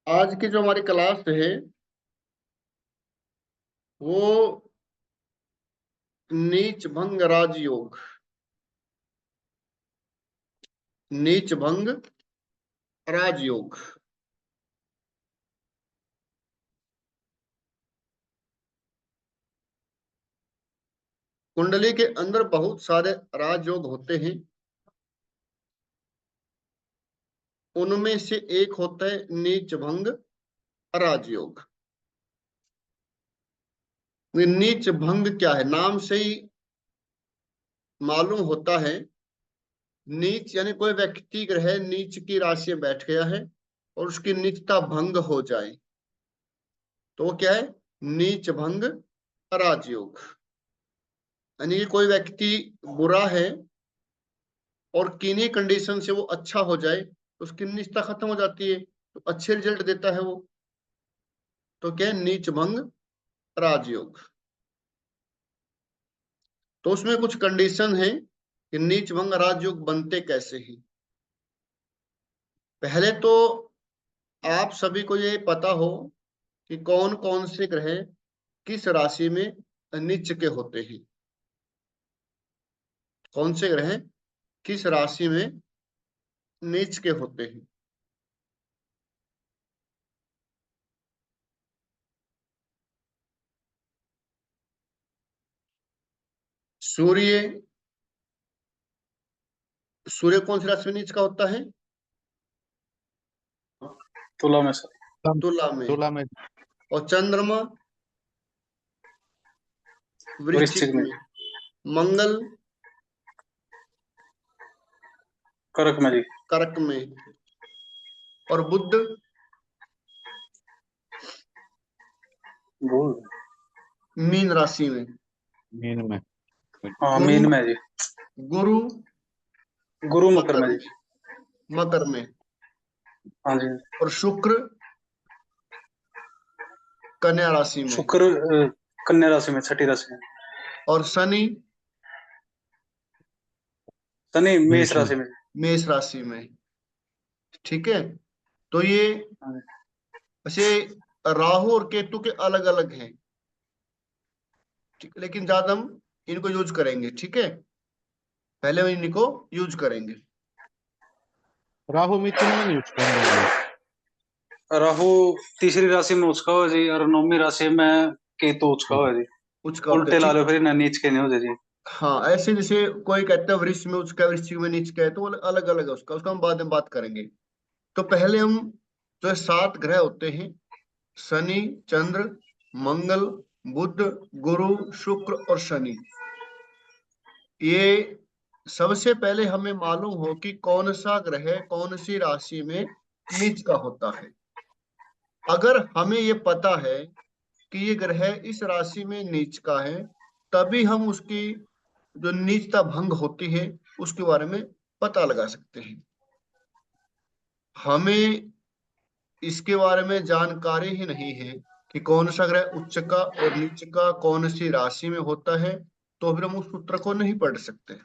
आज की जो हमारी क्लास है वो नीच भंग राजयोग। नीच भंग राजयोग। कुंडली के अंदर बहुत सारे राजयोग होते हैं। उनमें से एक होता है नीच भंग राजयोग। नीच भंग क्या है, नाम से ही मालूम होता है। नीच यानी कोई व्यक्ति ग्रह नीच की राशि में बैठ गया है और उसकी नीचता भंग हो जाए तो वो क्या है, नीच भंग राजयोग। यानी कि कोई व्यक्ति बुरा है और किन्हीं कंडीशन से वो अच्छा हो जाए तो उसकी निष्ठा खत्म हो जाती है, तो अच्छे रिजल्ट देता है वो। तो क्या है, नीच भंग राजयोग। तो उसमें कुछ कंडीशन है कि नीच भंग राजयोग बनते कैसे हैं। पहले तो आप सभी को ये पता हो कि कौन कौन से ग्रह किस राशि में नीच के होते हैं। कौन से ग्रह किस राशि में नीच के होते हैं। सूर्य। सूर्य कौन सी राशि में नीच का होता है? तुला में सर। तुला में। तुला में। और चंद्रमा वृश्चिक वृश्चिक में। में। मंगल कर्क में जी। कर्क में। और बुध भूल। मीन राशि में। मीन में। हाँ, गुरु मीन में जी। गुरु गुरु मकर मकर में में। जी। मकर में। हाँ जी। और शुक्र कन्या राशि में। शुक्र कन्या राशि में, छठी राशि में। और शनि शनि मेष मेष में। राशि में। मेष राशि में। ठीक है। तो ये हाँ जी। वैसे राहु और केतु के अलग अलग हैं, ठीक है, लेकिन ज्यादा हम इनको यूज करेंगे। ठीक है, पहले हम इनको यूज करेंगे। राहु मिथुन में नहीं उचकेंगे जी। राहु तीसरी राशि में उसका हो जी, और नौवीं राशि में केतु उसका हो जी। उचका होते उल्टे ला ठीक। लो फिर ना, नीच के नहीं हो जाए जी। हाँ, ऐसे जैसे कोई कहता है वृक्ष में उचका वृश्चिक में नीच है, तो वो अलग अलग है, उसका उसका हम बाद में बात करेंगे। तो पहले हम जो है 7 ग्रह होते हैं, शनि, चंद्र, मंगल, बुध, गुरु, शुक्र और शनि। ये सबसे पहले हमें मालूम हो कि कौन सा ग्रह कौन सी राशि में नीच का होता है। अगर हमें ये पता है कि ये ग्रह इस राशि में नीच का है, तभी हम उसकी जो नीचता भंग होती है उसके बारे में पता लगा सकते हैं। हमें इसके बारे में जानकारी ही नहीं है कि कौन सा ग्रह उच्च का और नीच का कौन सी राशि में होता है, तो फिर हम उस सूत्र को नहीं पढ़ सकते।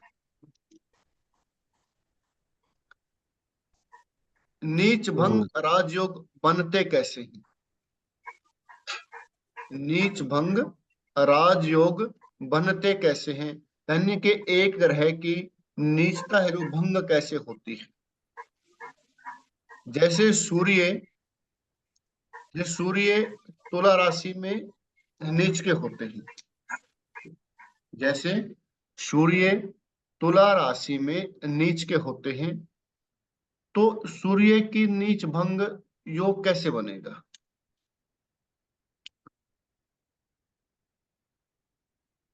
नीच भंग राजयोग बनते कैसे हैं? नीच भंग राजयोग बनते कैसे हैं, यानी कि एक ग्रह की नीचता है जो भंग कैसे होती है। जैसे सूर्य, सूर्य तुला राशि में नीच के होते हैं। जैसे सूर्य तुला राशि में नीच के होते हैं, तो सूर्य की नीच भंग योग कैसे बनेगा?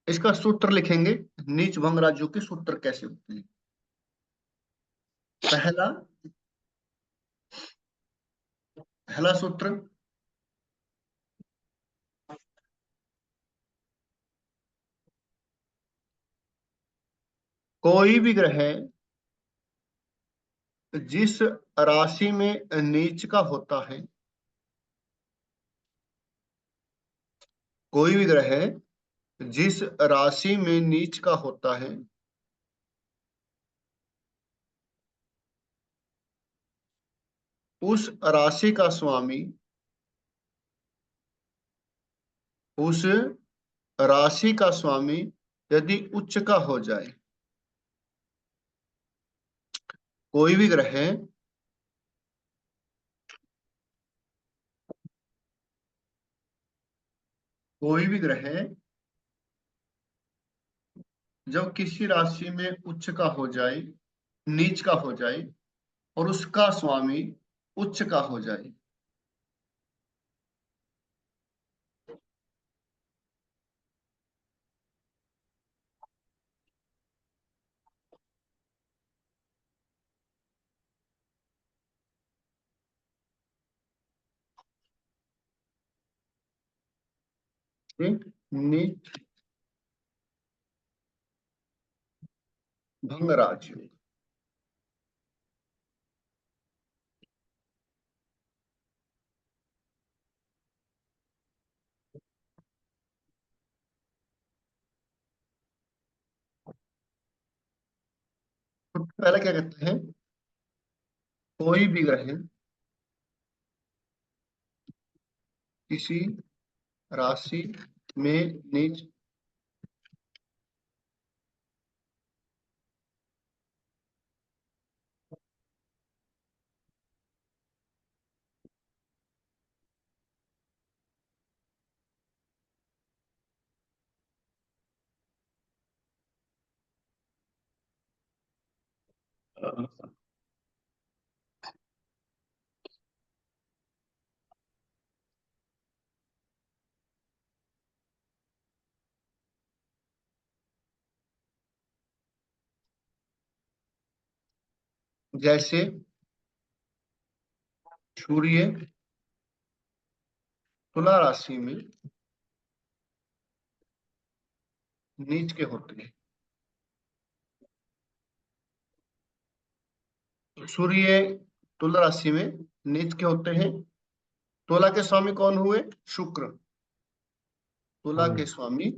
इसका सूत्र लिखेंगे। नीच भंग राजयोग के सूत्र कैसे होते हैं। पहला पहला सूत्र, कोई भी ग्रह जिस राशि में नीच का होता है, कोई भी ग्रह जिस राशि में नीच का होता है, उस राशि का स्वामी उस राशि का स्वामी यदि उच्च का हो जाए। कोई भी ग्रह कोई भी ग्रह जब किसी राशि में उच्च का हो जाए, नीच का हो जाए, और उसका स्वामी उच्च का हो जाए, ठीक, नीच भंग राजयोग। तो पहले क्या कहते हैं, कोई भी ग्रह किसी राशि में नीच जैसे सूर्य तुला राशि में नीच के होते हैं। सूर्य तुला राशि में नीच के होते हैं। तुला के स्वामी कौन हुए? शुक्र। तुला के स्वामी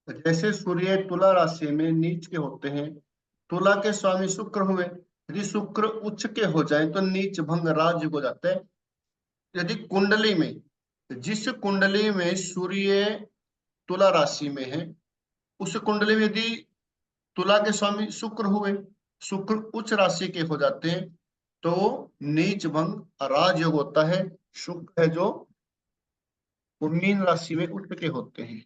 जैसे सूर्य तुला राशि में नीच के होते हैं, तुला के स्वामी शुक्र हुए। यदि शुक्र उच्च के हो जाए तो नीच भंग राज हो जाता है। यदि कुंडली में, जिस कुंडली में सूर्य तुला राशि में है, उस कुंडली में यदि तुला के स्वामी शुक्र हुए, शुक्र उच्च राशि के हो जाते हैं, तो नीच भंग राजयोग होता है। शुक्र है जो वो मीन राशि में उच्च के होते हैं।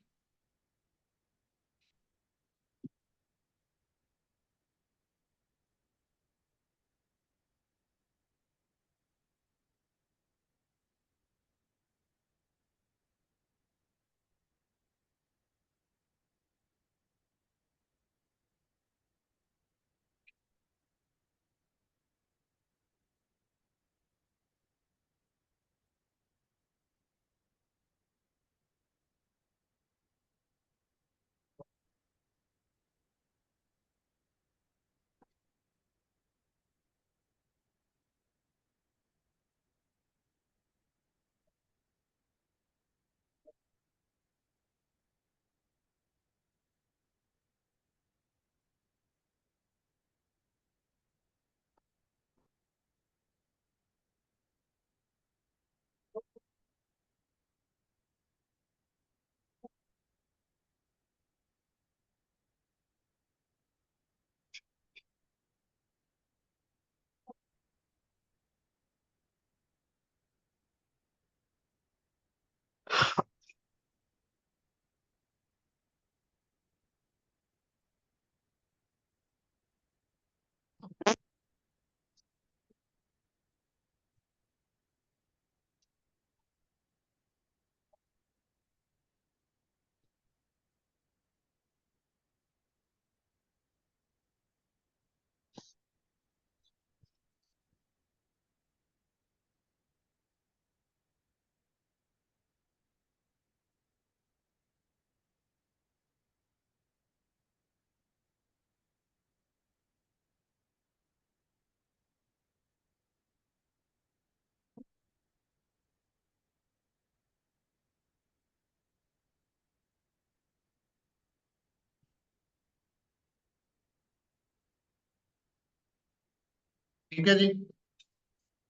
ठीक है जी।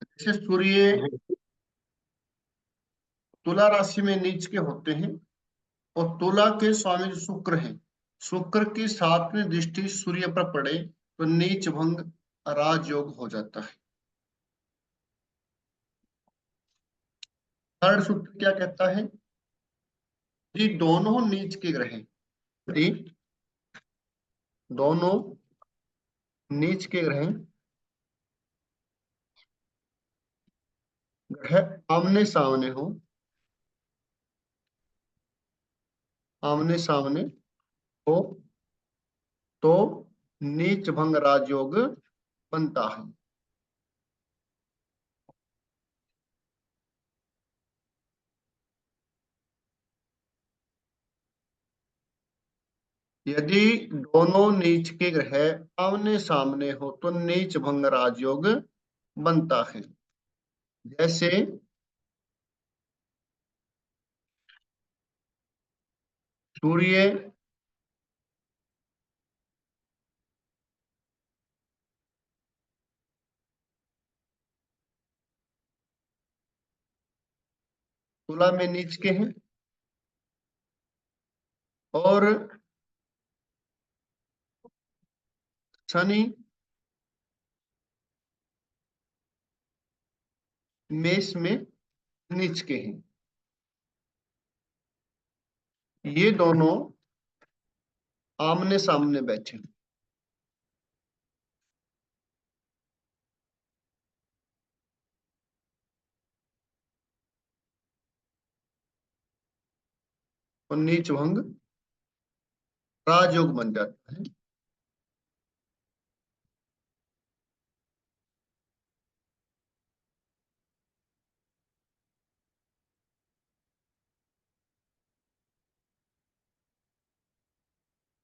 जैसे सूर्य जी। तुला राशि में नीच के होते हैं, और तुला के स्वामी जो शुक्र है, शुक्र की 7वीं दृष्टि सूर्य पर पड़े तो नीच भंग राजयोग हो जाता है। थर्ड सूत्र क्या कहता है? यदि दोनों नीच के ग्रह, यदि दोनों नीच के ग्रह ग्रह आमने सामने हो, आमने सामने हो, तो नीच भंग राजयोग बनता है। यदि दोनों नीच के ग्रह आमने सामने हो तो नीच भंग राजयोग बनता है। जैसे सूर्य तुला में नीच के हैं, और शनि मेष में नीच के हैं। ये दोनों आमने सामने बैठे हैं, और नीच भंग राजयोग बन जाता है।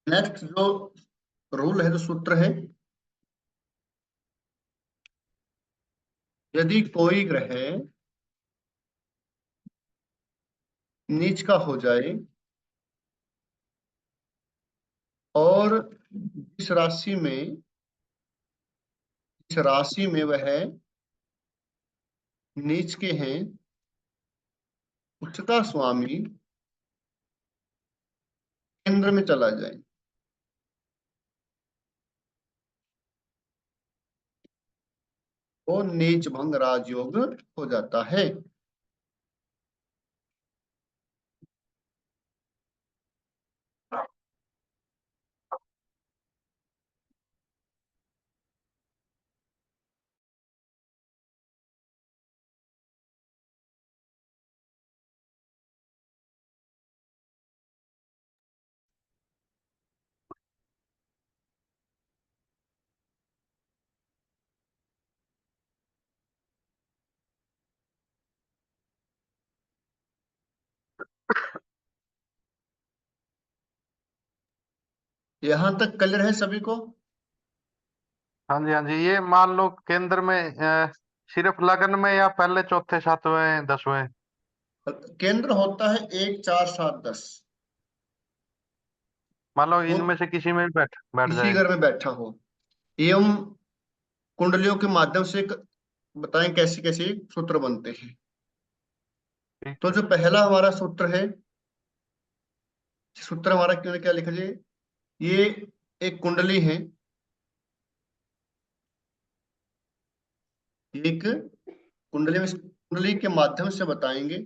नेक्स्ट जो रूल है, जो सूत्र है, यदि कोई ग्रह नीच का हो जाए और जिस राशि में वह नीच के हैं, उसका स्वामी केंद्र में चला जाए, वो नीच भंग राजयोग हो जाता है। यहां तक क्लियर है सभी को? हाँ जी, हाँ जी। ये मान लो केंद्र में सिर्फ लगन में या पहले चौथे सातवें दसवें? केंद्र होता है 1 4 7 10। मान लो वो इनमें से किसी में भी बैठ बैठ किसी जाए। घर में बैठा हो। एवं कुंडलियों के माध्यम से बताएं कैसे कैसे सूत्र बनते हैं। ठीक तो है। जो पहला हमारा सूत्र है, सूत्र हमारा क्यों क्या लिखा जाए? ये एक कुंडली है, एक कुंडली में, कुंडली के माध्यम से बताएंगे।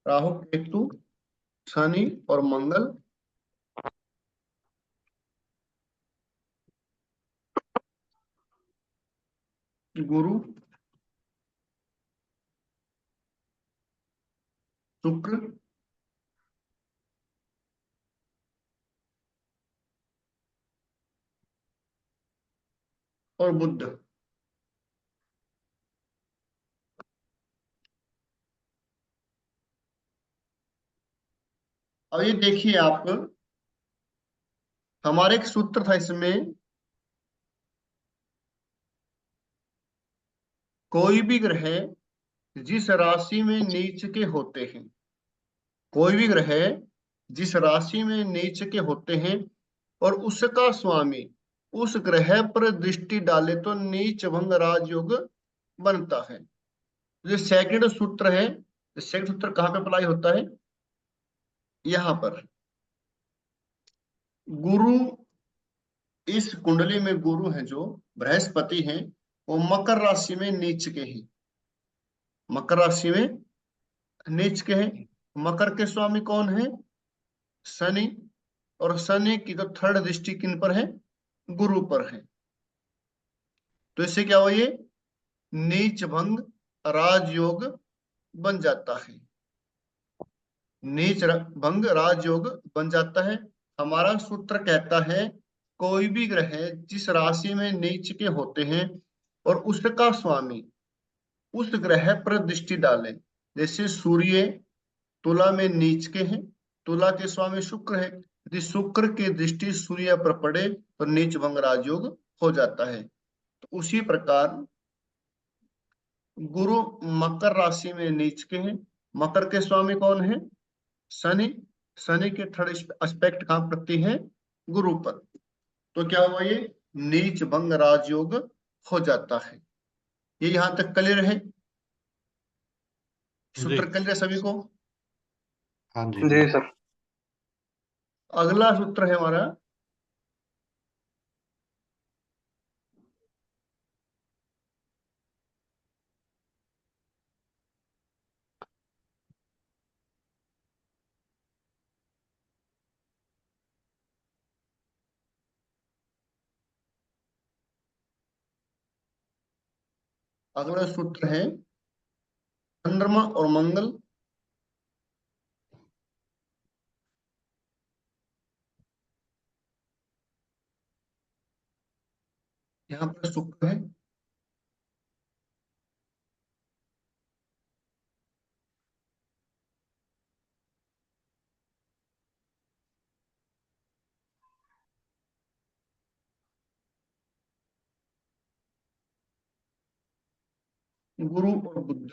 राहु केतु शनि और मंगल, गुरु शुक्र और बुध। अब ये देखिए आप, हमारे एक सूत्र था इसमें, कोई भी ग्रह जिस राशि में नीच के होते हैं, कोई भी ग्रह जिस राशि में नीच के होते हैं और उसका स्वामी उस ग्रह पर दृष्टि डाले तो नीच भंग राजयोग बनता है। जो सेकंड सूत्र है, सेकंड सूत्र कहाँ पे अप्लाई होता है? यहाँ पर। गुरु, इस कुंडली में गुरु है जो बृहस्पति हैं, वो मकर राशि में नीच के हैं, मकर राशि में नीच के हैं। मकर के स्वामी कौन है? शनि। और शनि की तो थर्ड दृष्टि किन पर है? गुरु पर है। तो इससे क्या हुआ, ये नीच भंग राजयोग बन जाता है, भंग राजयोग बन जाता है। हमारा सूत्र कहता है, कोई भी ग्रह जिस राशि में नीच के होते हैं और उसका स्वामी उस ग्रह पर दृष्टि डाले, जैसे सूर्य तुला में नीच के हैं, तुला के स्वामी शुक्र है, यदि शुक्र की दृष्टि सूर्य पर पड़े तो नीच भंग राजयोग हो जाता है। तो उसी प्रकार गुरु मकर राशि में नीच के हैं, मकर के स्वामी कौन है? शनि। शनि के थर्ड एस्पेक्ट कहां पड़ती है? गुरु पर। तो क्या हुआ, ये नीच भंग राजयोग हो जाता है। ये यहां तक क्लियर है? जी। सूत्र क्लियर है सभी को? हाँ जी। जी सर। अगला सूत्र है हमारा, अगला सूत्र है चंद्रमा और मंगल। यहाँ पर शुक्र है, गुरु और बुध।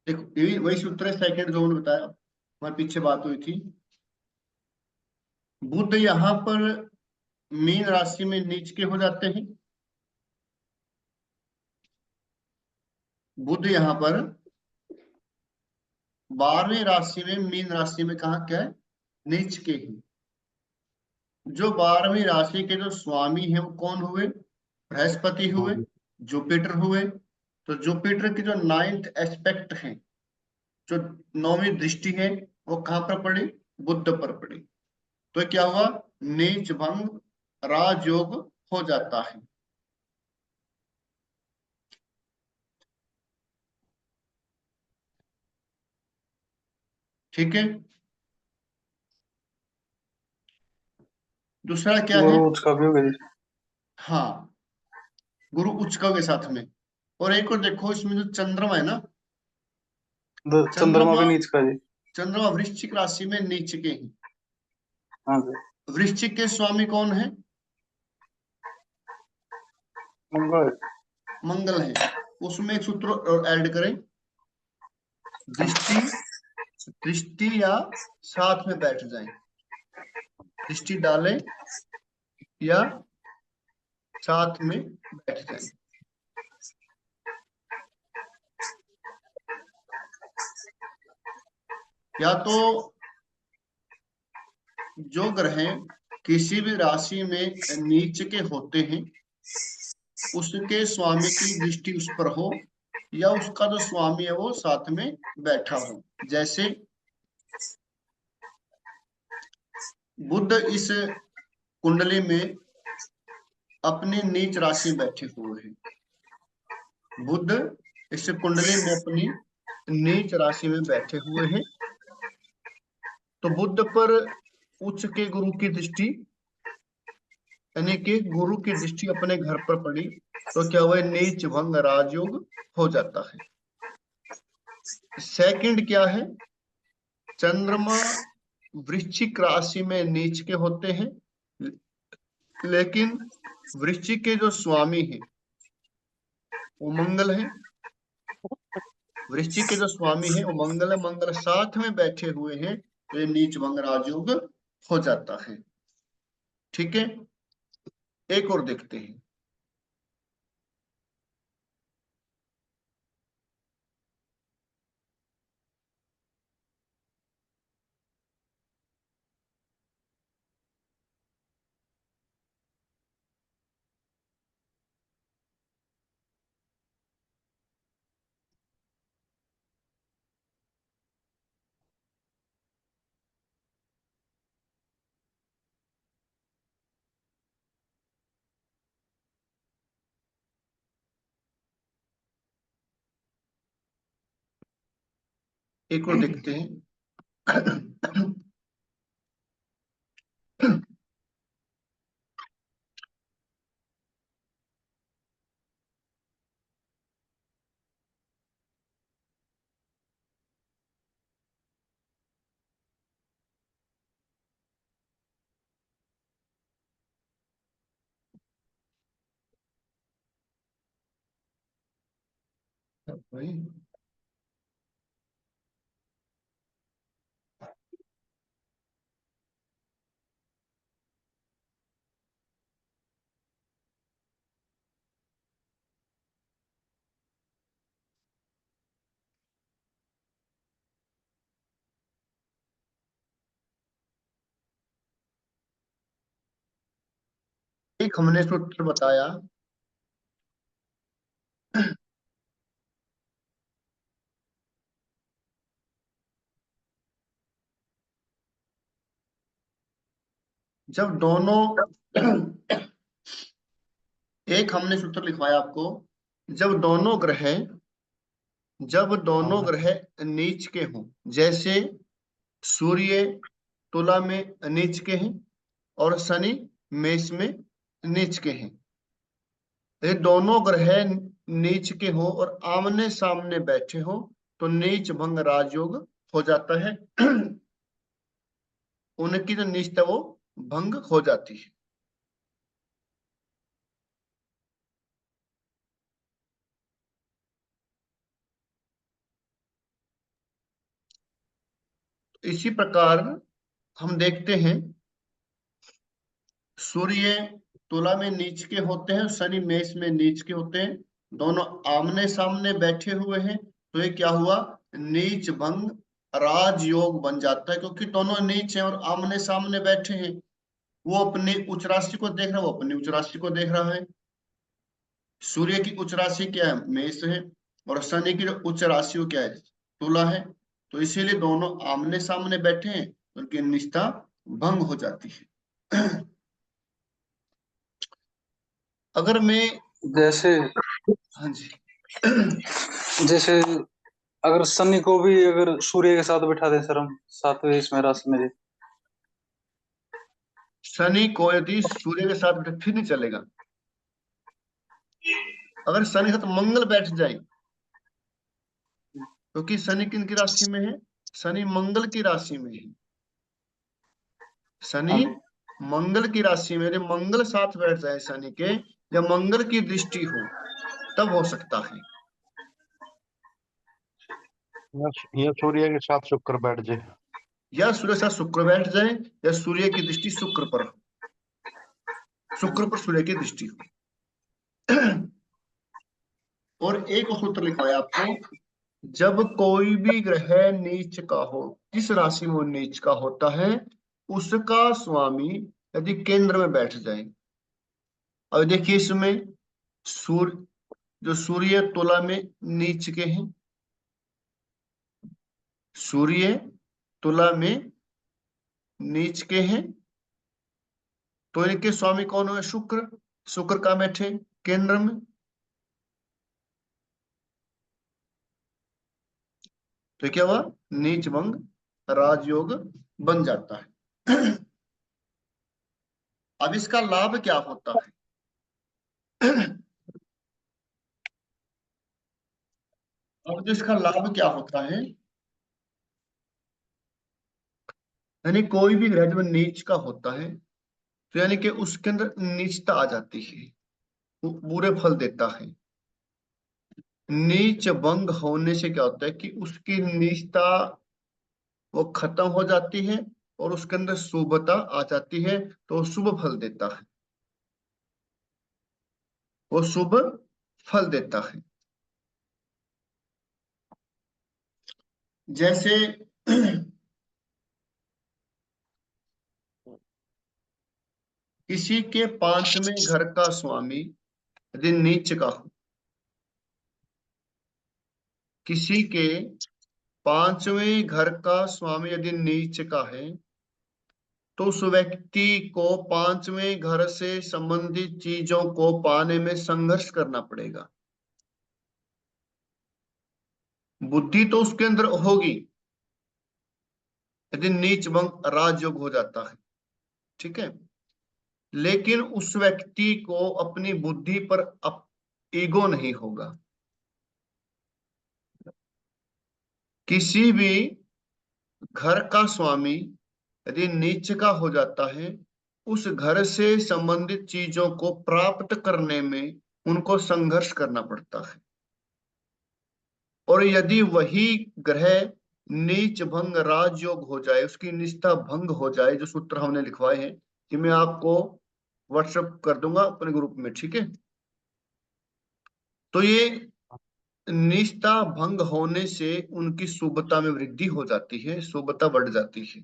देखो ये वही सूत्र है सेकंड जो मैंने बताया, हमारे पीछे बात हुई थी। बुध यहाँ पर मीन राशि में नीच के हो जाते हैं, बुध यहाँ पर 12वीं राशि में, मीन राशि में कहा क्या है? नीच के ही। जो 12वीं राशि के जो स्वामी है वो कौन हुए? बृहस्पति हुए, हाँ। जुपिटर हुए। तो जुपिटर की जो नाइन्थ एस्पेक्ट है, जो 9वीं दृष्टि है, वो कहां पर पड़ी? बुध पर पड़ी। तो क्या हुआ, नीच भंग राजयोग हो जाता है। ठीक है। दूसरा क्या है? गुरु उसका भी हो गया जी। हाँ, गुरु उच्च के साथ में। और एक और देखो, इसमें जो चंद्रमा है ना, चंद्रमा चंद्रमा, भी नीच का जी। चंद्रमा वृश्चिक राशि में नीच के ही। हाँ जी। वृश्चिक के स्वामी कौन है? मंगल। मंगल है। उसमें एक सूत्र और ऐड करें, दृष्टि, दृष्टि या साथ में बैठ जाए, दृष्टि डालें या साथ में बैठ जाए। या तो जो ग्रह किसी भी राशि में नीच के होते हैं उसके स्वामी की दृष्टि उस पर हो, या उसका जो स्वामी है वो साथ में बैठा हो। जैसे बुध इस कुंडली में अपने नीच राशि में बैठे हुए हैं। बुध इस कुंडली में अपनी नीच राशि में बैठे हुए हैं, तो बुध पर उच्च के गुरु की दृष्टि, यानी कि गुरु की दृष्टि अपने घर पर पड़ी, तो क्या हुआ, नीच भंग राजयोग हो जाता है। सेकंड क्या है, चंद्रमा वृश्चिक राशि में नीच के होते हैं, लेकिन वृश्चिक के जो स्वामी है वो मंगल है। वृश्चिक के जो स्वामी है वो मंगल है, मंगल साथ में बैठे हुए हैं, तो ये नीच भंग राजयोग हो जाता है। ठीक है, एक और देखते हैं। एक और देखते हैं। भाई एक हमने सूत्र बताया, जब दोनों एक हमने सूत्र लिखवाया आपको, जब दोनों ग्रह जब दोनों ग्रह नीच के हों, जैसे सूर्य तुला में नीच के हैं और शनि मेष में नीच के हैं, ये दोनों ग्रह नीच के हो और आमने सामने बैठे हो, तो नीच भंग राजयोग हो जाता है। उनकी जो निष्ठा वो भंग हो जाती है। इसी प्रकार हम देखते हैं, सूर्य तुला में नीच के होते हैं, शनि मेष में नीच के होते हैं, दोनों आमने सामने बैठे हुए हैं, तो ये क्या हुआ, नीच भंग राजयोग बन जाता है, क्योंकि दोनों नीच हैं और आमने सामने बैठे हैं। वो अपनी उच्च राशि को देख रहा है, वो अपनी उच्च राशि को देख रहा है। सूर्य की उच्च राशि क्या है, मेष है, और शनि की जो उच्च राशि वो क्या है, तुला है। तो इसीलिए दोनों आमने सामने बैठे हैं, उनकी निष्ठा भंग हो जाती है। अगर मैं, जैसे हाँ जी, जैसे अगर शनि को भी अगर सूर्य के साथ बिठा दे सर हम सातवें इसमें राशि में जी। शनि को यदि सूर्य के साथ बैठे फिर नहीं चलेगा। अगर शनि के साथ मंगल बैठ जाए, क्योंकि शनि किन की राशि में है, शनि मंगल की राशि में है। शनि हाँ जी। मंगल की राशि में, यदि मंगल साथ बैठ जाए शनि के, या मंगल की दृष्टि हो, तब हो सकता है। या सूर्य के साथ शुक्र बैठ जाए। या सूर्य के साथ शुक्र बैठ जाए, या सूर्य की दृष्टि शुक्र पर हो, शुक्र पर सूर्य की दृष्टि हो। और एक और सूत्र लिखवाया आपको, जब कोई भी ग्रह नीच का हो, किस राशि में वो नीच का होता है, उसका स्वामी यदि केंद्र में बैठ जाए। अब देखिए इसमें सूर्य, जो सूर्य तुला में नीच के हैं, सूर्य तुला में नीच के हैं, तो इनके स्वामी कौन हुए, शुक्र। शुक्र कहाँ बैठे? केंद्र में। तो क्या हुआ? नीच भंग राजयोग बन जाता है। अब इसका लाभ क्या होता है? अब जो इसका लाभ क्या होता है, यानी कोई भी ग्रह जब नीच का होता है तो यानी कि उसके अंदर नीचता आ जाती है, वो बुरे फल देता है। नीच भंग होने से क्या होता है कि उसकी नीचता वो खत्म हो जाती है और उसके अंदर शुभता आ जाती है, तो वो शुभ फल देता है, वो शुभ फल देता है। जैसे किसी के पांचवें घर का स्वामी यदि नीच का हो, किसी के पांचवें घर का स्वामी यदि नीच का है, तो उस व्यक्ति को पांचवें घर से संबंधित चीजों को पाने में संघर्ष करना पड़ेगा। बुद्धि तो उसके अंदर होगी यदि नीच भंग राजयोग हो जाता है, ठीक है, लेकिन उस व्यक्ति को अपनी बुद्धि पर ईगो नहीं होगा। किसी भी घर का स्वामी यदि नीच का हो जाता है, उस घर से संबंधित चीजों को प्राप्त करने में उनको संघर्ष करना पड़ता है। और यदि वही ग्रह नीच भंग राजयोग हो जाए, उसकी निष्ठा भंग हो जाए, जो सूत्र हमने लिखवाए हैं कि मैं आपको व्हाट्सएप कर दूंगा अपने ग्रुप में, ठीक है, तो ये निष्ठा भंग होने से उनकी शुभता में वृद्धि हो जाती है, शुभता बढ़ जाती है।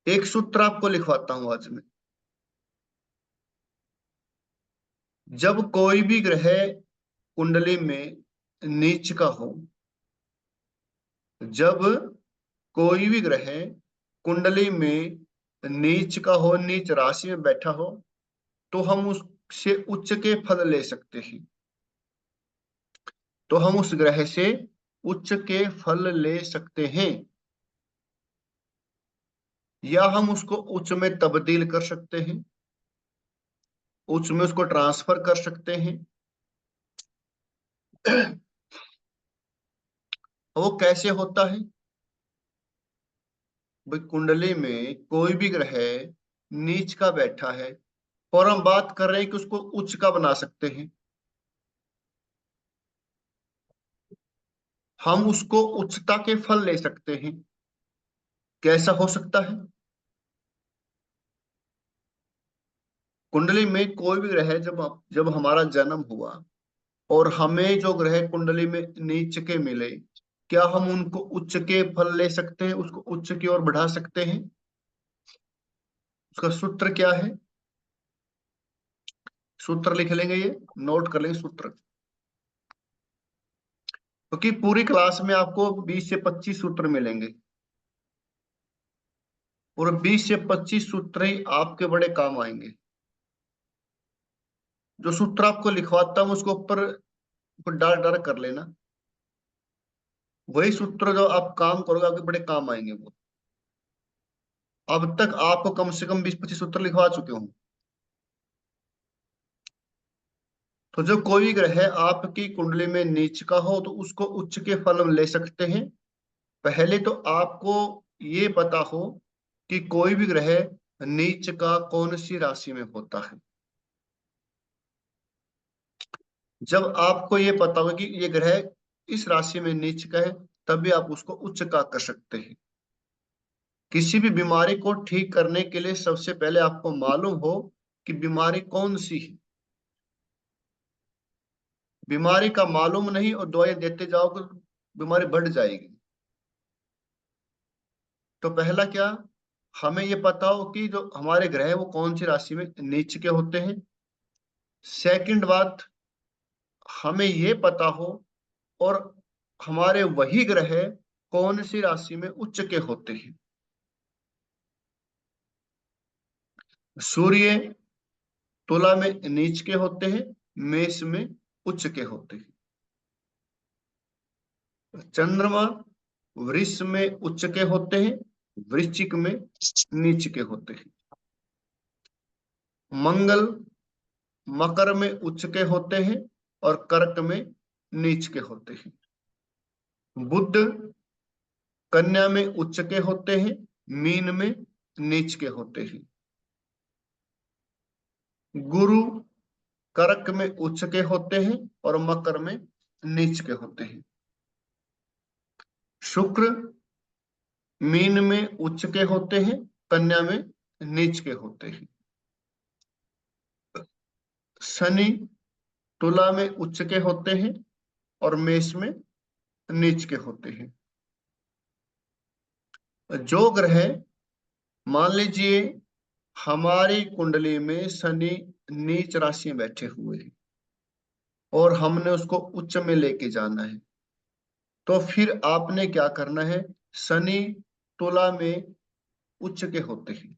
एक सूत्र आपको लिखवाता हूं आज मैं। जब कोई भी ग्रह कुंडली में नीच का हो, जब कोई भी ग्रह कुंडली में नीच का हो, नीच राशि में बैठा हो, तो हम उससे उच्च के फल ले सकते हैं। तो हम उस ग्रह से उच्च के फल ले सकते हैं, या हम उसको उच्च में तब्दील कर सकते हैं, उच्च में उसको ट्रांसफर कर सकते हैं। वो कैसे होता है? भाई कुंडली में कोई भी ग्रह नीच का बैठा है और हम बात कर रहे हैं कि उसको उच्च का बना सकते हैं, हम उसको उच्चता के फल ले सकते हैं। कैसा हो सकता है? कुंडली में कोई भी ग्रह जब हमारा जन्म हुआ और हमें जो ग्रह कुंडली में नीच के मिले, क्या हम उनको उच्च के फल ले सकते हैं, उसको उच्च की ओर बढ़ा सकते हैं? उसका सूत्र क्या है? सूत्र लिख लेंगे, ये नोट कर लेंगे सूत्र, क्योंकि पूरी क्लास में आपको 20 से 25 सूत्र मिलेंगे और 20 से 25 सूत्र ही आपके बड़े काम आएंगे। जो सूत्र आपको लिखवाता हूँ उसको ऊपर डर डर कर लेना, वही सूत्र जो आप काम करोगे आपके बड़े काम आएंगे वो। अब तक आपको कम से कम 20-25 सूत्र लिखवा चुके हूँ। तो जो कोई ग्रह आपकी कुंडली में नीच का हो तो उसको उच्च के फल हम ले सकते हैं। पहले तो आपको ये पता हो कि कोई भी ग्रह नीच का कौन सी राशि में होता है। जब आपको ये पता हो कि ये ग्रह इस राशि में नीच का है, तभी आप उसको उच्च का कर सकते हैं। किसी भी बीमारी को ठीक करने के लिए सबसे पहले आपको मालूम हो कि बीमारी कौन सी है। बीमारी का मालूम नहीं और दवाई देते जाओगे तो बीमारी बढ़ जाएगी। तो पहला क्या, हमें ये पता हो कि जो हमारे ग्रह है वो कौन सी राशि में नीच के होते हैं। सेकंड बात, हमें ये पता हो और हमारे वही ग्रह कौन सी राशि में उच्च के होते हैं। सूर्य तुला में नीच के होते हैं, मेष में उच्च के होते हैं। चंद्रमा वृष में उच्च के होते हैं, वृश्चिक में नीच के होते हैं। मंगल मकर में उच्च के होते हैं और कर्क में नीच के होते हैं। बुध कन्या में उच्च के होते हैं, मीन में नीच के होते हैं। गुरु कर्क में उच्च के होते हैं और मकर में नीच के होते हैं। शुक्र मीन में उच्च के होते हैं, कन्या में नीच के होते हैं। शनि तुला में उच्च के होते हैं और मेष में नीच के होते हैं। जो ग्रह मान लीजिए हमारी कुंडली में शनि नीच राशि में बैठे हुए हैं और हमने उसको उच्च में लेके जाना है, तो फिर आपने क्या करना है? शनि तुला में उच्च के होते हैं।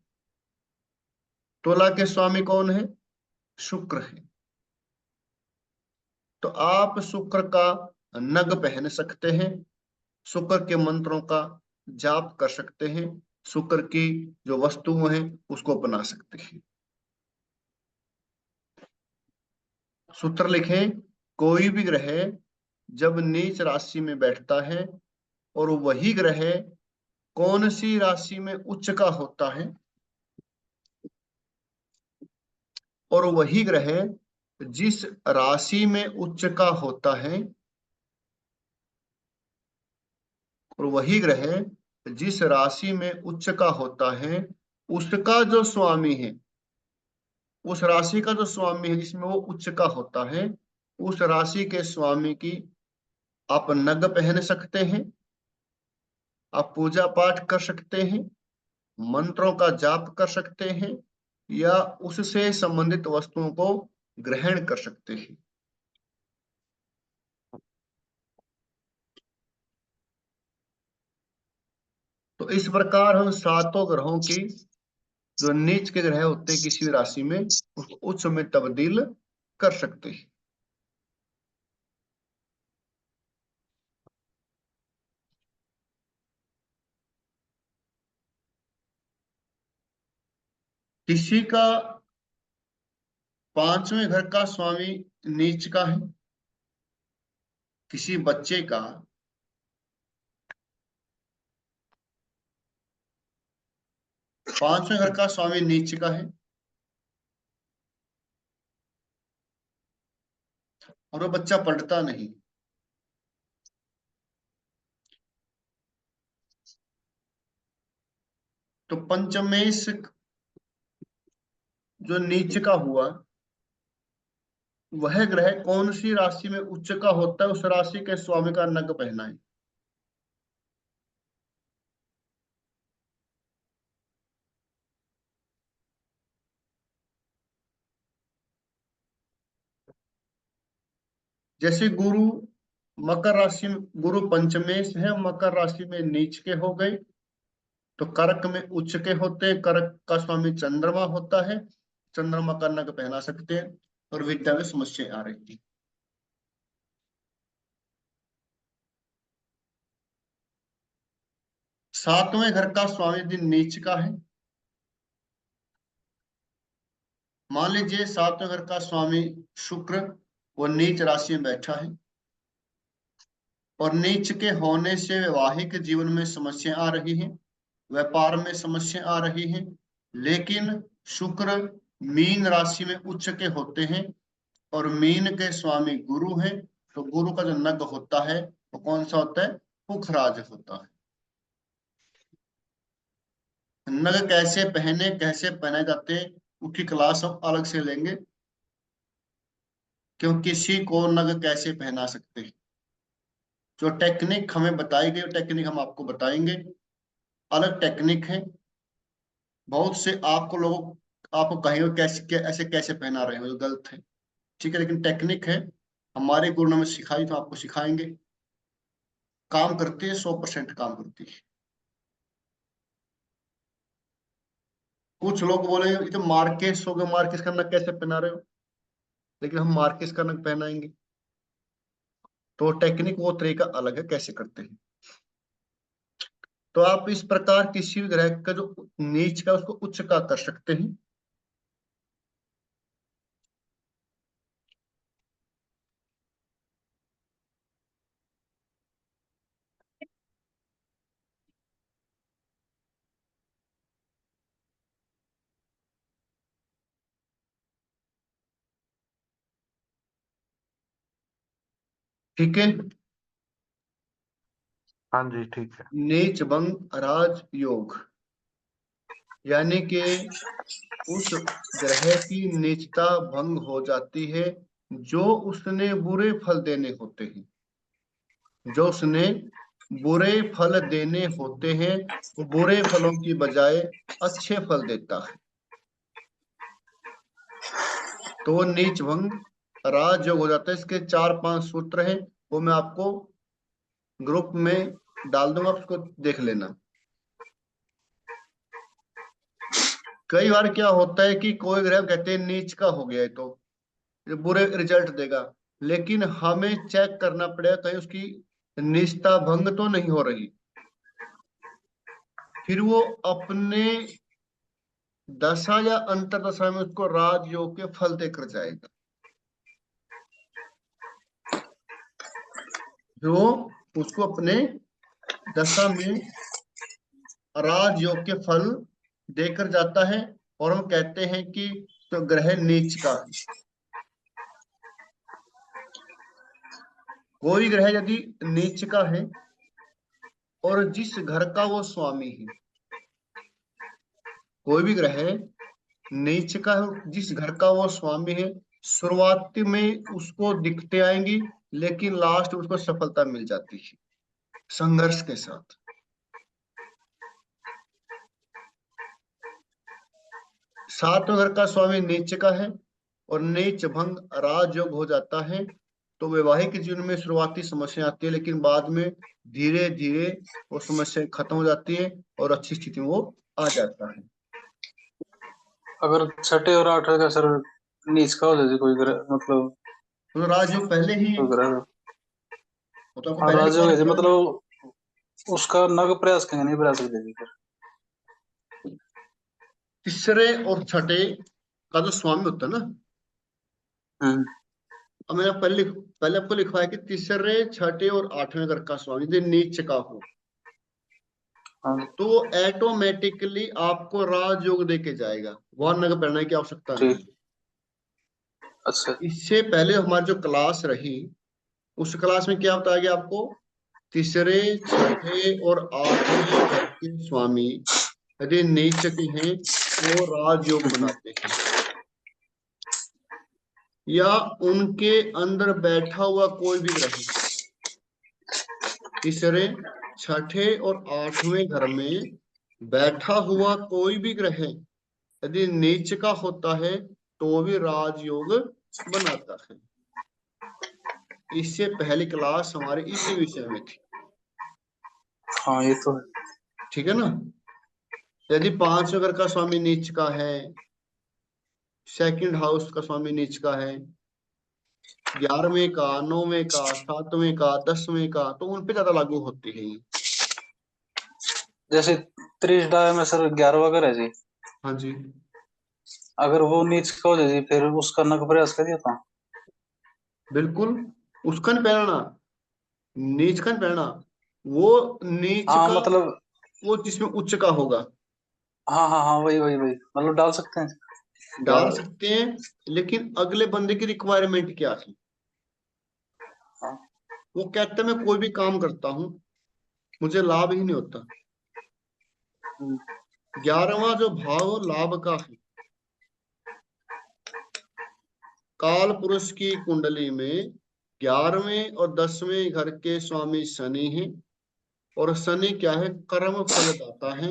तुला के स्वामी कौन है? शुक्र है। तो आप शुक्र का नग पहन सकते हैं, शुक्र के मंत्रों का जाप कर सकते हैं, शुक्र की जो वस्तुएं हैं उसको बना सकते हैं। सूत्र लिखें, कोई भी ग्रह जब नीच राशि में बैठता है और वही ग्रह कौन सी राशि में उच्च का होता है, और वही ग्रह जिस राशि में उच्च का होता है, और वही ग्रह जिस राशि में उच्च का होता है, उसका जो स्वामी है, उस राशि का जो स्वामी है जिसमें वो उच्च का होता है, उस राशि के स्वामी की आप नग पहन सकते हैं, आप पूजा पाठ कर सकते हैं, मंत्रों का जाप कर सकते हैं, या उससे संबंधित वस्तुओं को ग्रहण कर सकते हैं। तो इस प्रकार हम सातों ग्रहों की जो नीच के ग्रह होते हैं किसी भी राशि में, उसको उच्च में तब्दील कर सकते हैं। किसी का पांचवें घर का स्वामी नीच का है, किसी बच्चे का पांचवें घर का स्वामी नीच का है और वो बच्चा पढ़ता नहीं, तो पंचमेश जो नीच का हुआ, वह ग्रह कौन सी राशि में उच्च का होता है, उस राशि के स्वामी का नग पहना है। जैसे गुरु मकर राशि में, गुरु पंचमेश है, मकर राशि में नीच के हो गए, तो कर्क में उच्च के होते हैं, कर्क का स्वामी चंद्रमा होता है, चंद्रमा का नग पहना सकते हैं और विद्या में समस्या आ रही है। सातवें घर का स्वामी यदि नीच का है, मान लीजिए सातवें घर का स्वामी शुक्र वो नीच राशि में बैठा है और नीच के होने से वैवाहिक जीवन में समस्या आ रही है, व्यापार में समस्या आ रही है, लेकिन शुक्र मीन राशि में उच्च के होते हैं और मीन के स्वामी गुरु हैं, तो गुरु का जो नग होता है वो कौन सा होता है? पुखराज होता है। नग कैसे पहने, कैसे पहने जाते हैं, उसकी क्लास हम अलग से लेंगे, क्यों किसी को नग कैसे पहना सकते हैं। जो टेक्निक हमें बताई गई टेक्निक हम आपको बताएंगे, अलग टेक्निक है। बहुत से आपको लोग आपको कहेंगे ऐसे कैसे पहना रहे हो, जो गलत है, ठीक है, लेकिन टेक्निक है, हमारे गुरु ने हमें सिखाई तो आपको सिखाएंगे। काम करती है, 100% काम करती है। कुछ लोग बोले ये तो मार्केस हो गया, मार्केस का नग कैसे पहना रहे हो, लेकिन हम मार्केस का नग पहनाएंगे। तो टेक्निक वो तरीका अलग है कैसे करते हैं। तो आप इस प्रकार किसी भी ग्रह का जो नीच का उसको उच्च का कर सकते हैं। ठीक है। हाँ जी ठीक है। नीच भंग राज योग, यानी कि उस ग्रह की नीचता भंग हो जाती है जो उसने बुरे फल देने होते हैं। जो उसने बुरे फल देने होते हैं वो बुरे फलों की बजाय अच्छे फल देता है। तो वो नीच भंग राजयोग हो जाता है। इसके 4-5 सूत्र हैं, वो मैं आपको ग्रुप में डाल दूंगा, आप उसको देख लेना। कई बार क्या होता है कि कोई ग्रह कहते हैं नीच का हो गया है तो ये बुरे रिजल्ट देगा, लेकिन हमें चेक करना पड़ेगा कहीं उसकी निजता भंग तो नहीं हो रही। फिर वो अपने दशा या अंतरदशा में उसको राजयोग के फल देकर जाएगा। जो उसको अपने दशा में राजयोग के फल देकर जाता है, और हम कहते हैं कि तो ग्रह नीच का है। कोई ग्रह यदि नीच का है और जिस घर का वो स्वामी है, कोई भी ग्रह नीच का है जिस घर का वो स्वामी है, शुरुआती में उसको दिखते आएंगी, लेकिन लास्ट में उसको सफलता मिल जाती है संघर्ष के साथ। सातवें घर का स्वामी नीच का है और नीच भंग राजयोग हो जाता है, तो वैवाहिक जीवन में शुरुआती समस्या आती है, लेकिन बाद में धीरे धीरे वो समस्या खत्म हो जाती है और अच्छी स्थिति में वो आ जाता है। अगर छठे और आठवें का सर नीच का हो जाए कोई ग्रह, मतलब तो राजयोग पहले ही है, कोई ग्रह। वो तो आपको हाँ पहले लिखवा राजयोग है जी, रखा है। मतलब उसका नग प्रयास करेंगे, नहीं प्रयास करेंगे फिर। तीसरे और छठे का जो स्वामी होता है ना, हम्म। अब मैंने पहले आपको लिखवाया कि तीसरे छठे और आठवें घर का स्वामी यदि नीच का हो हाँ तो वो ऑटोमेटिकली आपको राजयोग दे के जाएगा, वहां नग पढ़ने की आवश्यकता नहीं। ठीक। अच्छा। इससे पहले हमारी जो क्लास रही उस क्लास में क्या बताया गया आपको, तीसरे छठे और आठवें घर के स्वामी यदि नीच के हैं तो राजयोग बनाते हैं, या उनके अंदर बैठा हुआ कोई भी ग्रह तीसरे छठे और आठवें घर में बैठा हुआ कोई भी ग्रह यदि नीच का होता है तो भी राजयोग बनाता है। इससे पहली क्लास हमारे इसी विषय में थी। हाँ ये तो है। ठीक है ना। यदि 5वें घर का स्वामी नीच का है, सेकंड हाउस का स्वामी नीच का है, 11वें का, 9वें का, 7वें का, 10वें का, तो उन पे ज्यादा लागू होती है ये। जैसे त्रिशदाय में सर 11वां ग्रह है जी, हाँ जी, अगर वो नीच का हो जाए जी, फिर उसका नग प्रयास करिए था। बिल्कुल। उसका नहीं पहनना, नीच का नहीं पहनना, वो नीच हाँ का, मतलब, वो जिसमें उच्च का होगा। हाँ हाँ हाँ वही वही वही, मतलब डाल सकते हैं डाल 11। सकते हैं, लेकिन अगले बंदे की रिक्वायरमेंट क्या है। हाँ। वो कहता है मैं कोई भी काम करता हूँ मुझे लाभ ही नहीं होता। हम्म। 11वां जो भाव लाभ का है, काल पुरुष की कुंडली में 11वें और 10वें घर के स्वामी शनि हैं, और शनि क्या है, कर्म फल दाता है।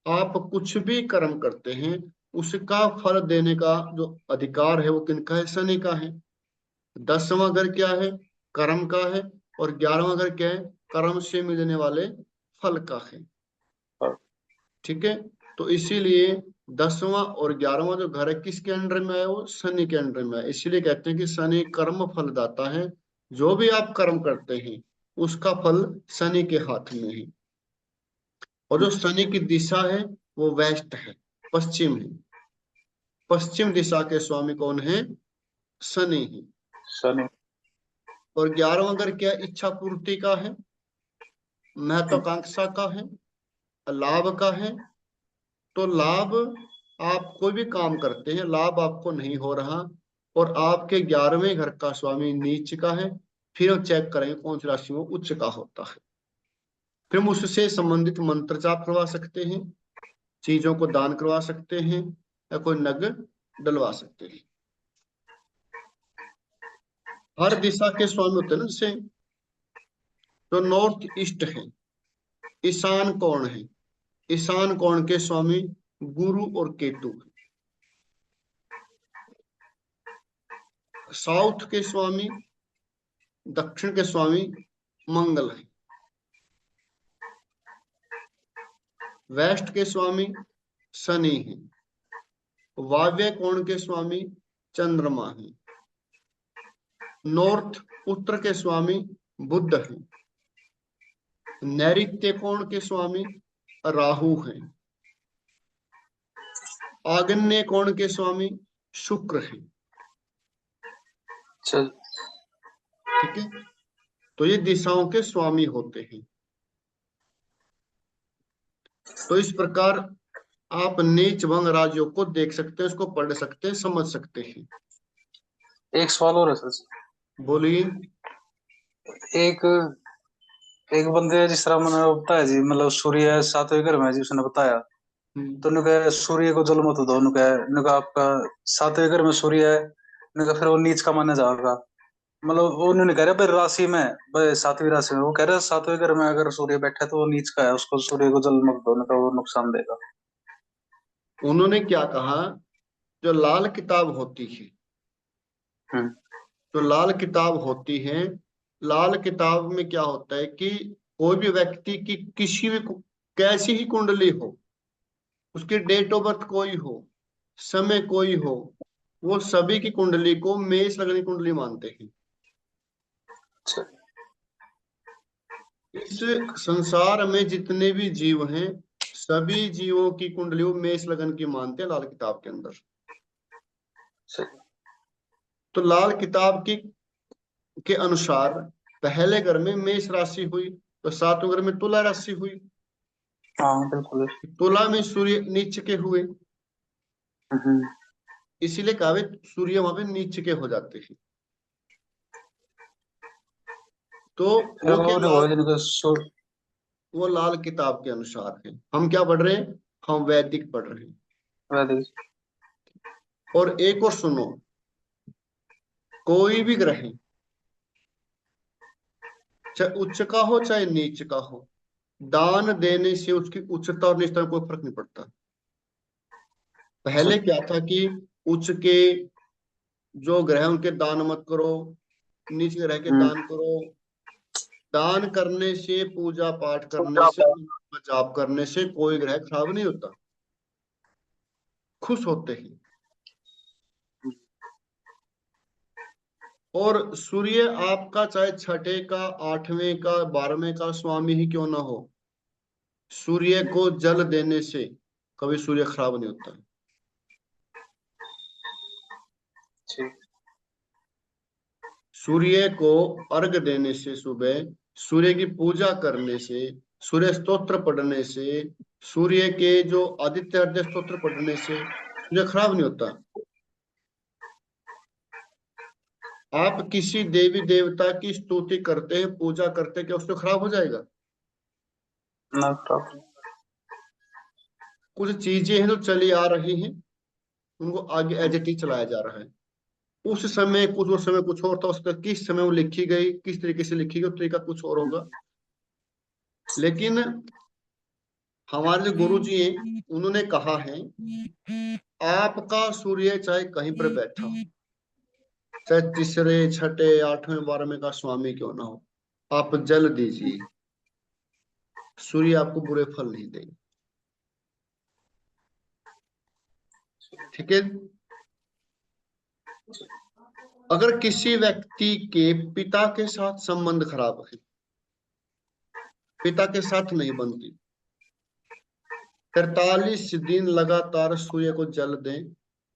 आप कुछ भी कर्म करते हैं उसका फल देने का जो अधिकार है वो किनका है, शनि का है। 10वां घर क्या है, कर्म का है, और 11वां घर क्या है, कर्म से मिलने वाले फल का है। और- ठीक है। तो इसीलिए 10वां और 11वां जो घर है किसके अंडर में है, वो शनि के अंडर में है। इसीलिए कहते हैं कि शनि कर्म फल दाता है। जो भी आप कर्म करते हैं उसका फल शनि के हाथ में है। और जो शनि की दिशा है वो वेस्ट है, पश्चिम है। पश्चिम दिशा के स्वामी कौन है, शनि है। शनि। और 11वां घर क्या, इच्छा पूर्ति का है, महत्वाकांक्षा का है, लाभ का है। तो लाभ, आप कोई भी काम करते हैं लाभ आपको नहीं हो रहा, और आपके 11वें घर का स्वामी नीच का है, फिर हम चेक करेंगे कौन सी राशि में उच्च का होता है। फिर हम उससे संबंधित मंत्र जाप करवा सकते हैं, चीजों को दान करवा सकते हैं, या कोई नग डलवा सकते हैं। हर दिशा के स्वामी होते हैं ना, जैसे जो नॉर्थ ईस्ट है, ईशान कोण है, ईशान कोण के स्वामी गुरु और केतु है। साउथ के स्वामी, दक्षिण के स्वामी मंगल है। वेस्ट के स्वामी शनि है। वायव्य कोण के स्वामी चंद्रमा है। नॉर्थ, उत्तर के स्वामी बुध है। नैऋत्य कोण के स्वामी राहु है। आग्नेय कोण के स्वामी शुक्र है। अच्छा। ठीक है, तो ये दिशाओं के स्वामी होते हैं। तो इस प्रकार आप नीच भंग राजयोग को देख सकते हैं, उसको पढ़ सकते हैं, समझ सकते हैं। एक सवाल और है सर। बोलिए। एक एक बंदे जिस तरह मैंने बताया जी, मतलब सूर्य 7वें घर में है जी, उसने बताया। तो उन्होंने कहा सूर्य को जल मत दो, उन्होंने कहा आपका 7वें घर में सूर्य है, उन्होंने कहा फिर वो नीच का माना जाएगा। मतलब वो उन्होंने कह रहा भाई राशि में, भाई 7वीं राशि में, वो कह रहे 7वें घर में अगर सूर्य बैठा है तो वो नीच का है, उसको सूर्य को जल मत दो, उन्होंने कहा वो नुकसान देगा। उन्होंने क्या कहा, जो लाल किताब होती है, हम्म। जो लाल किताब होती है, लाल किताब में क्या होता है कि कोई भी व्यक्ति की किसी भी कैसी ही कुंडली हो, उसकी डेट ऑफ बर्थ कोई हो, समय कोई हो, वो सभी की कुंडली को मेष लग्न की कुंडली मानते हैं। अच्छा। इस संसार में जितने भी जीव हैं, सभी जीवों की कुंडली वो मेष लग्न की मानते हैं लाल किताब के अंदर। सही। तो लाल किताब की के अनुसार पहले घर में मेष राशि हुई, तो 7वें घर में तुला राशि हुई। हाँ बिल्कुल। तुला में सूर्य नीच के हुए, हम्म। इसीलिए कहा सूर्य वहां पे नीच के हो जाते हैं। तो फिर वो क्या, वो लाल, जिनको वो लाल किताब के अनुसार है। हम क्या पढ़ रहे हैं, हम वैदिक पढ़ रहे हैं। वैदिक। और एक और सुनो, कोई भी ग्रह, चाहे उच्च का हो चाहे नीच का हो, दान देने से उसकी उच्चता और नीचता में कोई फर्क नहीं पड़ता। पहले क्या था कि उच्च के जो ग्रह उनके दान मत करो, नीच ग्रह के हम्म। दान करो। दान करने से, पूजा पाठ करने से, जाप करने से कोई ग्रह खराब नहीं होता, खुश होते हैं। और सूर्य आपका चाहे छठे का, 8वें का, 12वें का स्वामी ही क्यों ना हो, सूर्य को जल देने से कभी सूर्य खराब नहीं होता है। ठीक। सूर्य को अर्घ देने से, सुबह सूर्य की पूजा करने से, सूर्य स्तोत्र पढ़ने से, सूर्य के जो आदित्य हृदय स्तोत्र पढ़ने से सूर्य खराब नहीं होता। आप किसी देवी देवता की स्तुति करते हैं, पूजा करते हैं, क्या उससे खराब हो जाएगा? ना प्रॉब्लम। कुछ चीजें हैं जो चली आ रही हैं, उनको आगे एज इट इज चलाया जा रहा है। उस समय कुछ, उस समय कुछ और था, उसका किस समय वो लिखी गई, किस तरीके से लिखी गई, तरीका कुछ और होगा। लेकिन हमारे जो गुरु जी हैं उन्होंने कहा है, आपका सूर्य चाहे कहीं पर बैठा हो, चाहे तीसरे, छठे, 8वें, 12वें का स्वामी क्यों ना हो, आप जल दीजिए, सूर्य आपको बुरे फल नहीं देंगे। ठीक है। अगर किसी व्यक्ति के पिता के साथ संबंध खराब है, पिता के साथ नहीं बनती, 43 दिन लगातार सूर्य को जल दें,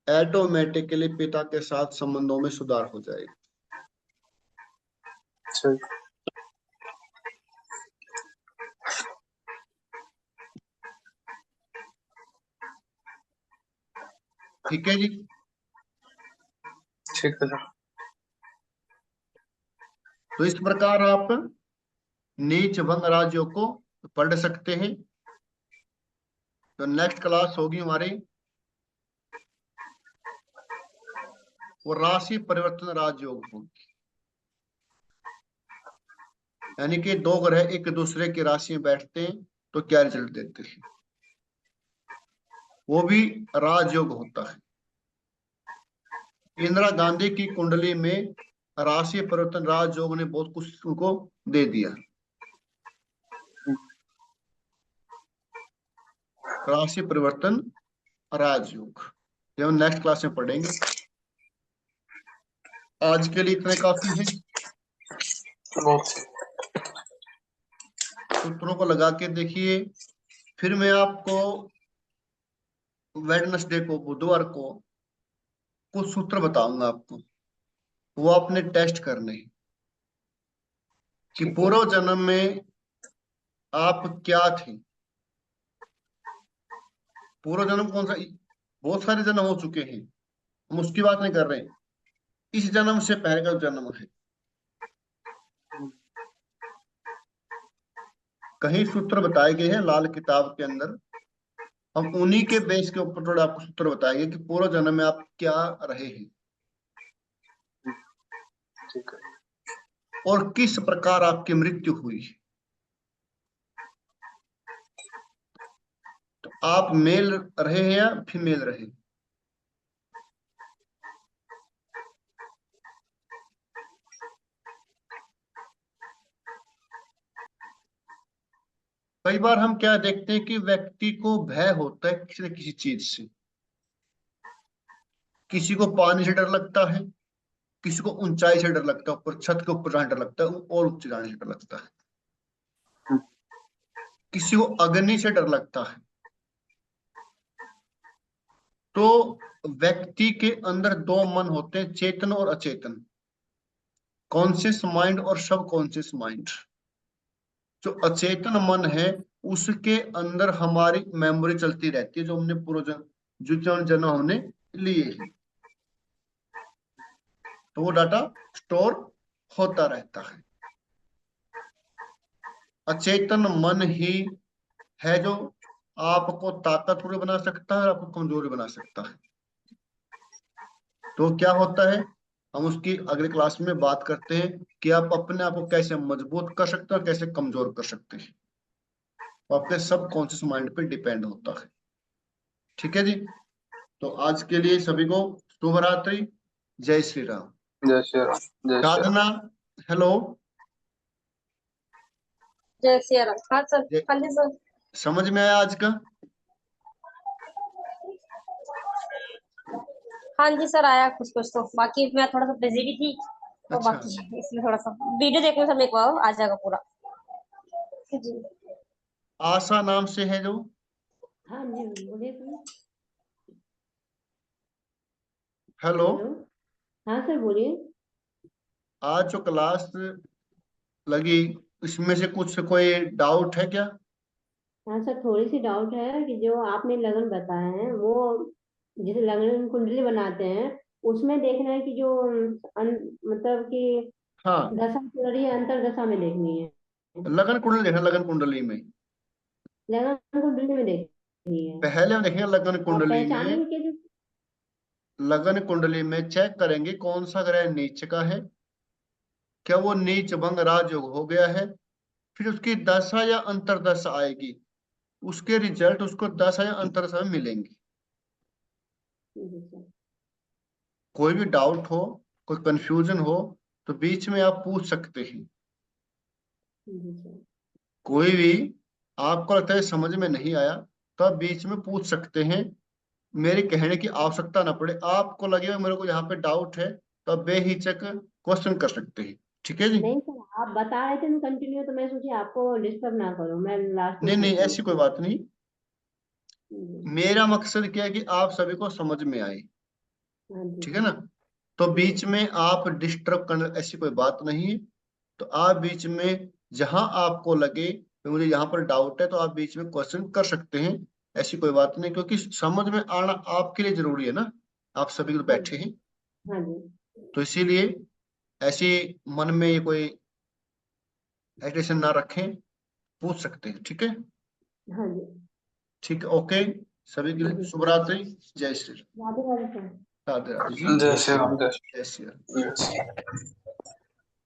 ऑटोमेटिकली पिता के साथ संबंधों में सुधार हो जाएगा। ठीक ठीक है जी। ठीक है सर। तो इस प्रकार आप नीच भंग राजयोग को पढ़ सकते हैं। तो नेक्स्ट क्लास होगी हमारी वो राशि परिवर्तन राजयोग होगी, यानी कि दो ग्रह एक दूसरे की राशि में बैठते हैं तो क्या रिजल्ट देते हैं, वो भी राजयोग होता है। इंदिरा गांधी की कुंडली में राशि परिवर्तन राजयोग ने बहुत कुछ उनको दे दिया। राशि परिवर्तन राजयोग ये हम नेक्स्ट क्लास में पढ़ेंगे। आज के लिए इतने काफी है। बहुत सूत्रों को लगा के देखिए। फिर मैं आपको वेडनेसडे को, बुधवार को कुछ सूत्र बताऊंगा आपको, वो आपने टेस्ट करने हैं कि ठीक है। पूर्व जन्म में आप क्या थे। पूर्व जन्म कौन सा, बहुत सारे जन्म हो चुके हैं, हम उसकी बात नहीं कर रहे हैं। इस जन्म से पहले का जन्म है, कहीं सूत्र बताए गए हैं लाल किताब के अंदर, हम उन्हीं के बेस के ऊपर थोड़ा आपको सूत्र बताएंगे कि पूर्व जन्म में आप क्या रहे हैं ठीक है। और किस प्रकार आपकी मृत्यु हुई। तो आप मेल रहे हैं या फीमेल रहे। कई बार हम क्या देखते हैं कि व्यक्ति को भय होता है किसी न किसी चीज से। किसी को पानी से डर लगता है, किसी को ऊंचाई से डर लगता है, ऊपर छत के ऊपर जाने डर लगता है और ऊंचे जाने से डर लगता है, किसी को अग्नि से डर लगता है। तो व्यक्ति के अंदर दो मन होते हैं, चेतन और अचेतन, कॉन्शियस माइंड और सब कॉन्शियस माइंड। जो अचेतन मन है उसके अंदर हमारी मेमोरी चलती रहती है, जो हमने पूर्व जो जन्म हमने लिए हैं, तो वो डाटा स्टोर होता रहता है। अचेतन मन ही है जो आपको ताकतवर बना सकता है और आपको कमजोर बना सकता है। तो क्या होता है, हम उसकी अगले क्लास में बात करते हैं कि आप अपने आप को कैसे मजबूत कर सकते हैं और कैसे कमजोर कर सकते हैं। तो आपके सब कॉन्शियस माइंड पे डिपेंड होता है। ठीक है जी। तो आज के लिए सभी को शुभ रात्रि, जय श्री राम। जय श्री राम। जय श्री राम। साधना, हेलो। जय श्री राम। हाँ सर। जय- हाँ जी सर। समझ में आया आज का। हाँ जी सर, आया कुछ कुछ तो, बाकी मैं थोड़ा सा बिजी भी थी तो अच्छा, बाकी इसमें थोड़ा सा वीडियो देखने से मेरे को आ जाएगा पूरा जी। आशा नाम से है जो, हाँ जी बोलिए सर। हेलो। हेलो। हाँ सर बोलिए। आज जो क्लास लगी इसमें से कुछ कोई डाउट है क्या। हाँ सर, थोड़ी सी डाउट है कि जो आपने लगन बताए हैं वो जैसे लगन कुंडली बनाते हैं उसमें देखना है कि जो मतलब कि हाँ, दशा चल रही है अंतर दशा में देखनी है। लगन कुंडली देखना, लगन कुंडली में लगन कुंडली में देखनी है। पहले हम देखेंगे लगन और कुंडली में। पहचानेंगे कैसे? लगन कुंडली में चेक करेंगे कौन सा ग्रह नीच का है, क्या वो नीच भंग राजयोग हो गया है। फिर उसकी दशा या अंतरदशा आएगी, उसके रिजल्ट उसको दशा या अंतरदशा में मिलेंगे। जी सर। कोई भी डाउट हो, कोई कंफ्यूजन हो तो बीच में आप पूछ सकते हैं। जी सर। कोई भी आपको लगता है समझ में नहीं आया तो आप बीच में पूछ सकते हैं, मेरे कहने की आवश्यकता ना पड़े, आपको लगेगा मेरे को यहाँ पे डाउट है तो आप बेहिचक क्वेश्चन कर सकते हैं। ठीक है जी। नहीं सर, आप बता रहे थे मैं कंटिन्यू, तो मैं सोची आपको डिस्टर्ब ना करूं, मैं लास्ट में नहीं नहीं, पूछूं। ऐसी कोई बात नहीं। मेरा मकसद क्या है कि आप सभी को समझ में आए। हाँ जी। ठीक है ना। तो ठीक है। बीच में आप डिस्टर्ब करना, ऐसी कोई बात नहीं है। तो आप बीच में जहां आपको लगे कि मुझे यहाँ पर डाउट है तो आप बीच में क्वेश्चन कर सकते हैं। ऐसी कोई बात नहीं, क्योंकि समझ में आना आपके लिए जरूरी है ना, आप सभी लोग हाँ बैठे जी। हैं। हाँ जी। तो इसीलिए ऐसे मन में ये कोई एडिशन ना रखें, पूछ सकते हैं। ठीक है। हाँ जी। ठीक है, ओके। सभी के हाँ लिए जी। शुभ रात्रि। जय श्री राम। राधे राधे सर। राधे राधे जी। जय श्री राम, जय श्री राम। जय श्री राम।